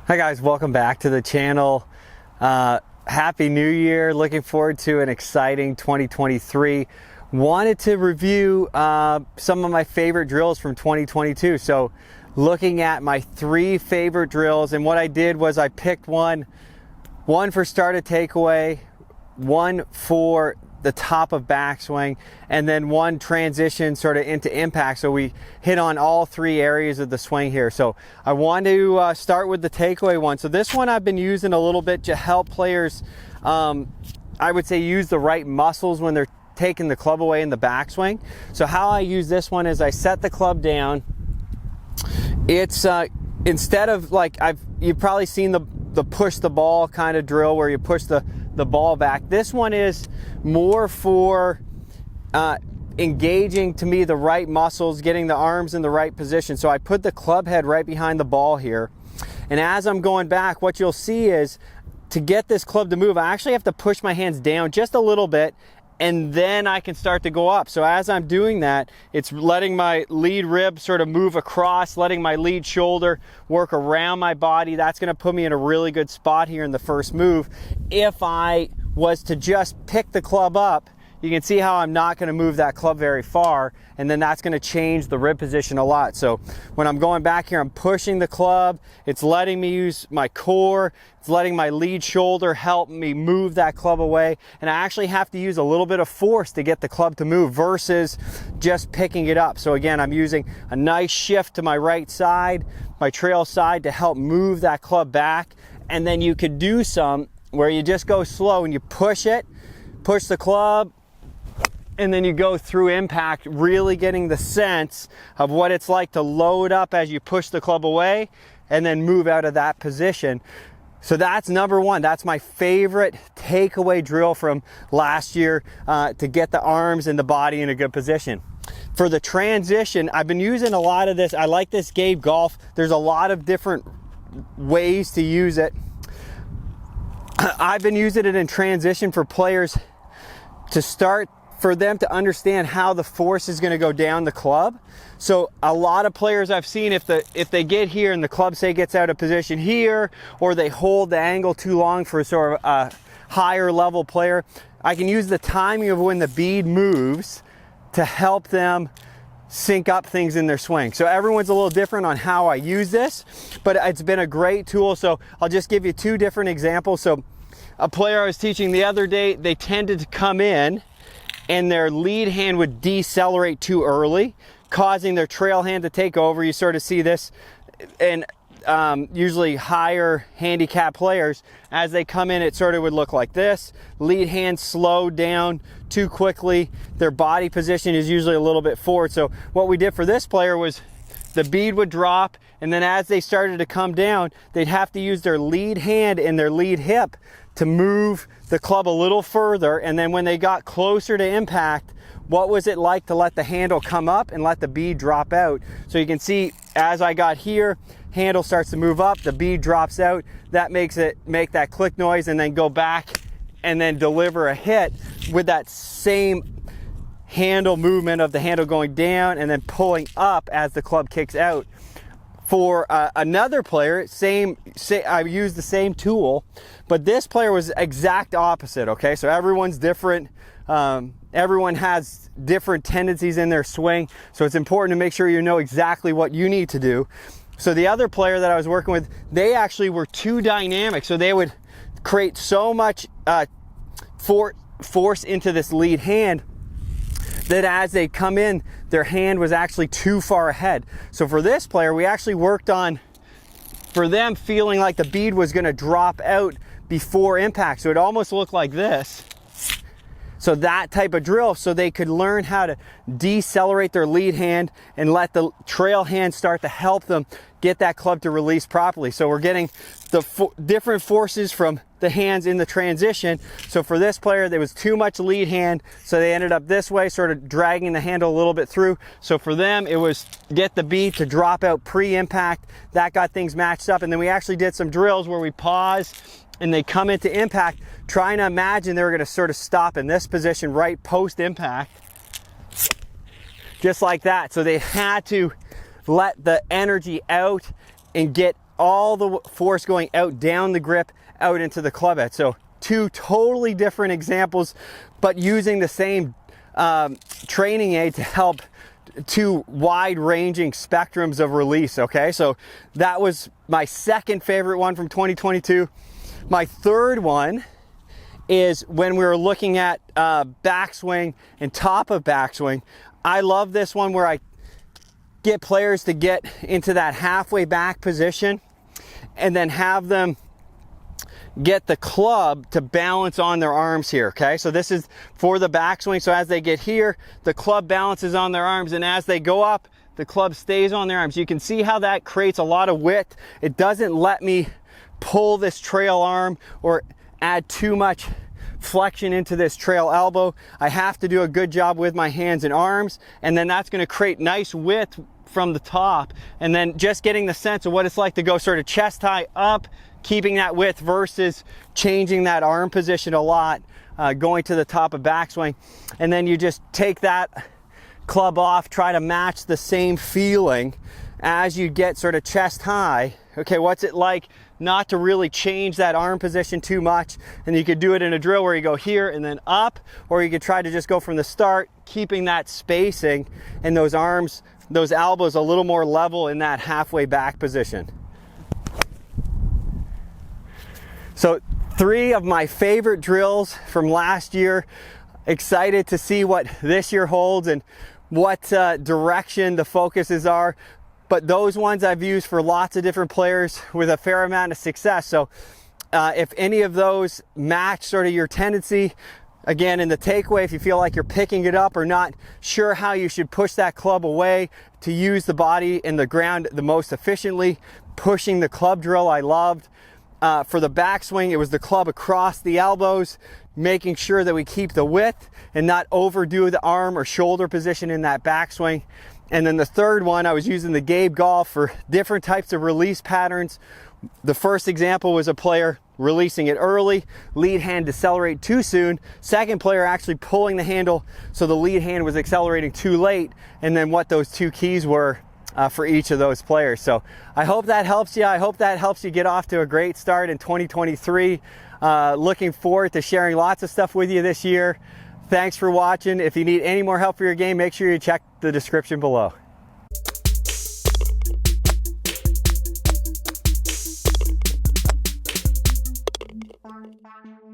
Hi guys, welcome back to the channel. Happy New Year. Looking forward to an exciting 2023. Wanted to review some of my favorite drills from 2022. So looking at my 3 favorite drills, and what I did was I picked one for start of takeaway, one for the top of backswing, and then one transition sort of into impact. So we hit on all 3 areas of the swing here. So I want to start with the takeaway one. So this one I've been using a little bit to help players, I would say, use the right muscles when they're taking the club away in the backswing. So how I use this one is I set the club down. It's instead of like you've probably seen the push the ball kind of drill where you push the ball back. This one is more for engaging, to me, the right muscles, getting the arms in the right position. So I put the club head right behind the ball here, and as I'm going back, what you'll see is to get this club to move, I actually have to push my hands down just a little bit, and then I can start to go up. So as I'm doing that, it's letting my lead rib sort of move across, letting my lead shoulder work around my body. That's going to put me in a really good spot here in the first move. If I was to just pick the club up, you can see how I'm not going to move that club very far, and then that's going to change the rib position a lot. So when I'm going back here, I'm pushing the club, it's letting me use my core, it's letting my lead shoulder help me move that club away, and I actually have to use a little bit of force to get the club to move versus just picking it up. So again, I'm using a nice shift to my right side, my trail side, to help move that club back. And then you could do some where you just go slow and you push the club, and then you go through impact, really getting the sense of what it's like to load up as you push the club away and then move out of that position. So that's number one. That's my favorite takeaway drill from last year to get the arms and the body in a good position. For the transition, I've been using a lot of this. I like this Gabe Golf. There's a lot of different ways to use it. I've been using it in transition for players to start, for them to understand how the force is going to go down the club. So a lot of players I've seen, if they get here and the club, say, gets out of position here, or they hold the angle too long for sort of a higher level player, I can use the timing of when the bead moves to help them sync up things in their swing. So everyone's a little different on how I use this, but it's been a great tool. So I'll just give you 2 different examples. So a player I was teaching the other day, they tended to come in and their lead hand would decelerate too early, causing their trail hand to take over. You sort of see this in usually higher handicap players. As they come in, it sort of would look like this. Lead hand slowed down too quickly. Their body position is usually a little bit forward. So what we did for this player was the bead would drop, and then as they started to come down, they'd have to use their lead hand and their lead hip to move the club a little further. And then when they got closer to impact, what was it like to let the handle come up and let the bead drop out? So you can see as I got here, handle starts to move up, the bead drops out. That makes it make that click noise, and then go back and then deliver a hit with that same handle movement of the handle going down and then pulling up as the club kicks out. For another player, I used the same tool, but this player was exact opposite, okay? So everyone's different. Everyone has different tendencies in their swing, so it's important to make sure you know exactly what you need to do. So the other player that I was working with, they actually were too dynamic, so they would create so much force into this lead hand that as they come in, their hand was actually too far ahead. So for this player, we actually worked on, for them, feeling like the bead was going to drop out before impact. So it almost looked like this. So that type of drill, so they could learn how to decelerate their lead hand and let the trail hand start to help them get that club to release properly. So we're getting the different forces from the hands in the transition. So for this player, there was too much lead hand, so they ended up this way, sort of dragging the handle a little bit through. So for them, it was get the bead to drop out pre-impact. That got things matched up. And then we actually did some drills where we pause and they come into impact, trying to imagine they were going to sort of stop in this position right post impact, just like that. So they had to let the energy out and get all the force going out down the grip, out into the club head. So two totally different examples, but using the same training aid to help two wide-ranging spectrums of release. Okay, so that was my second favorite one from 2022. My third one is when we were looking at backswing and top of backswing. I love this one where I get players to get into that halfway back position and then have them get the club to balance on their arms here. Okay, so this is for the backswing. So as they get here, the club balances on their arms, and as they go up, the club stays on their arms. You can see how that creates a lot of width. It doesn't let me pull this trail arm or add too much flexion into this trail elbow. I have to do a good job with my hands and arms, and then that's going to create nice width from the top, and then just getting the sense of what it's like to go sort of chest high up, keeping that width versus changing that arm position a lot, going to the top of backswing. And then you just take that club off, try to match the same feeling as you get sort of chest high. Okay, what's it like not to really change that arm position too much? And you could do it in a drill where you go here and then up, or you could try to just go from the start, keeping that spacing and those arms, those elbows a little more level in that halfway back position. So 3 of my favorite drills from last year. Excited to see what this year holds and what direction the focuses are. But those ones I've used for lots of different players with a fair amount of success. So if any of those match sort of your tendency, again, in the takeaway, if you feel like you're picking it up or not sure how you should push that club away to use the body and the ground the most efficiently, pushing the club drill I loved. For the backswing, it was the club across the elbows, making sure that we keep the width and not overdo the arm or shoulder position in that backswing. And then the third one, I was using the Gabe Golf for different types of release patterns. The first example was a player releasing it early, lead hand decelerate too soon. Second player actually pulling the handle so the lead hand was accelerating too late, and then what those 2 keys were for each of those players. So I hope that helps you. I hope that helps you get off to a great start in 2023. Looking forward to sharing lots of stuff with you this year. Thanks for watching. If you need any more help for your game, make sure you check the description below.